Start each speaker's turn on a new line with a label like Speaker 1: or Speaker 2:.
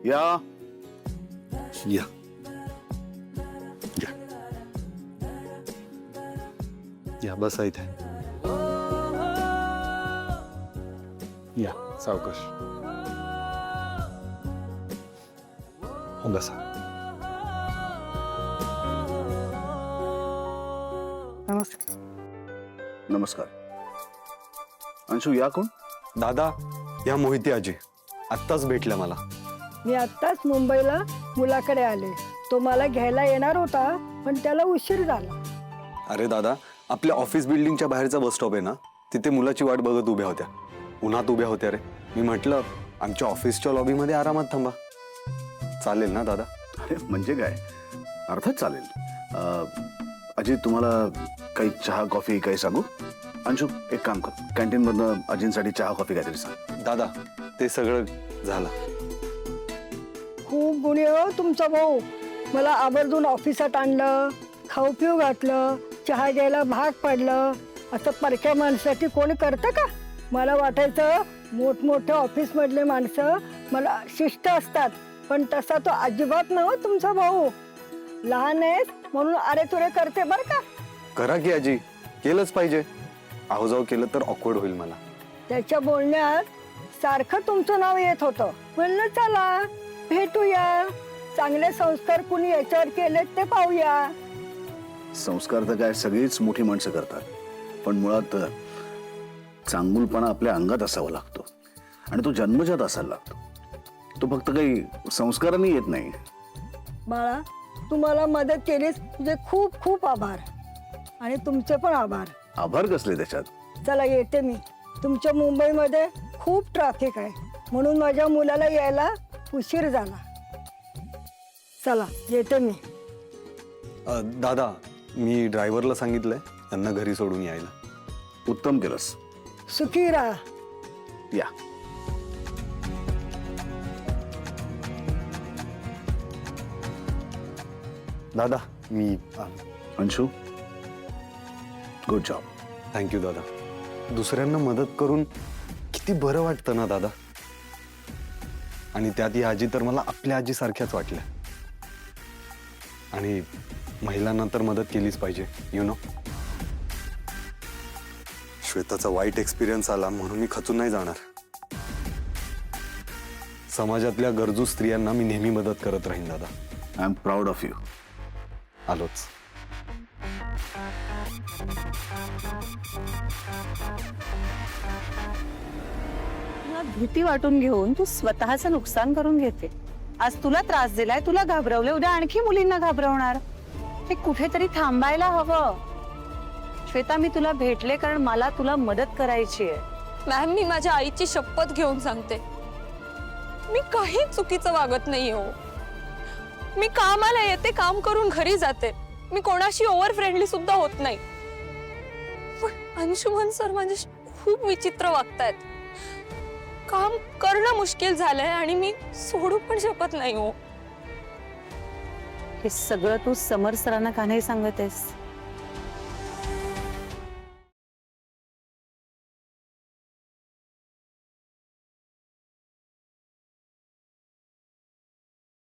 Speaker 1: या या या. या बसा इथे. या सावकाश. हो बसा.
Speaker 2: नमस्कार.
Speaker 1: नमस्कार. अंशू, या कोण?
Speaker 3: दादा, या मोहिती आजी आत्ताच भेटल्या मला.
Speaker 2: मी आत्ताच मुंबईला मुलाकडे आले. तो मला घ्यायला येणार होता, पण त्याला उशीर झाला.
Speaker 3: अरे दादा, आपल्या ऑफिस बिल्डिंगच्या बाहेरचा बस स्टॉप आहे ना, तिथे मुलाची वाट बघत उभ्या होत्या. उन्हात उभ्या होत्या रे. मी म्हटलं आमच्या ऑफिसच्या लॉबीमध्ये आरामात थांबा. चालेल ना दादा?
Speaker 1: अरे म्हणजे काय, अर्थात चालेल. अजय, तुम्हाला काही चहा कॉफी काही सांगू? अंशू, एक काम कर, कॅन्टीन मधनं अजिंसाठी चहा कॉफी काहीतरी सांग.
Speaker 3: दादा, ते सगळं झालं.
Speaker 2: खूप गुणी हो तुमचा भाऊ. मला आवर्जून ऑफिसात आणलं, खाऊ पिऊ घातलं, चहा घ्यायला भाग पडलं. असं परक्या माणसासाठी कोणी करतं का? मला वाटायचं मोठमोठ्या ऑफिस मधले माणसं मला शिष्ट असतात, पण तसा तो अजिबात नव्हता तुमचा भाऊ. लहान आहेस म्हणून अरे तुरे करते बर का.
Speaker 3: करा की आजी, केलंच पाहिजे. आहोजाव केलं तर ऑकवर्ड होईल मला.
Speaker 2: त्याच्या बोलण्यात सारखं तुमचं नाव येत होतं. म्हणलं चला भेटूया, चांगले संस्कार कुणी याच्यावर केले ते पाहूया.
Speaker 1: संस्कार तर काय सगळीच मोठी माणसं करतात, पण मुळात चांगुलपणा आपल्या अंगात असावा लागतो आणि तो जन्मजात असायला लागतो. तो फक्त काही संस्काराने येत नाही.
Speaker 2: बाळा, तुम्हाला मदत केलीस तुझे खूप खूप आभार. आणि तुमचे पण आभार.
Speaker 1: आभार कसले त्याच्यात?
Speaker 2: चला येते मी. तुमच्या मुंबईमध्ये खूप ट्रॅफिक आहे म्हणून माझ्या मुलाला यायला उशीर झाला. चला येते मी.
Speaker 3: दादा, मी ड्रायव्हरला सांगितलंय त्यांना घरी सोडून यायला.
Speaker 1: उत्तम केलंस.
Speaker 2: सुखी राहा.
Speaker 1: या.
Speaker 3: दादा, मी
Speaker 1: अंशू, गुड जॉब.
Speaker 3: थँक्यू दादा. दुसऱ्यांना मदत करून किती बरं वाटतं ना दादा. आणि त्यात ही आजी तर मला आपल्या आजी सारख्याच वाटल्या. आणि महिलांना तर मदत केलीच पाहिजे, यु नो. श्वेताचा वाईट एक्सपिरियन्स आला म्हणून मी खचून नाही जाणार. समाजातल्या गरजू स्त्रियांना मी नेहमी मदत करत राहीन दादा.
Speaker 1: I am proud of you.
Speaker 3: आलोच.
Speaker 4: भीती वाटून घेऊन तू स्वतःचं नुकसान करून घेते. आज तुला त्रास दिलाय, तुला घाबरवले, उद्या आणखी मुलींना घाबरवणार. हे कुठेतरी थांबायला हवं. श्वेता, मी तुला भेटले कारण मला तुला मदत करायची आहे.
Speaker 5: मॅम, मी माझ्या आईची शपथ घेऊन सांगते, मी काही चुकीचं वागत नाही हो. मी कामाला येते, काम करून घरी जाते. मी कोणाशी ओव्हर फ्रेंडली सुद्धा होत नाही. पण अंशुमन सर माझ्याशी खूप विचित्र वागतायत. काम करणं मुश्किल झालंय आणि मी सोडू पण शकत नाही हो.
Speaker 4: हे सगळं तू समर सरांना का नाही सांगतेस?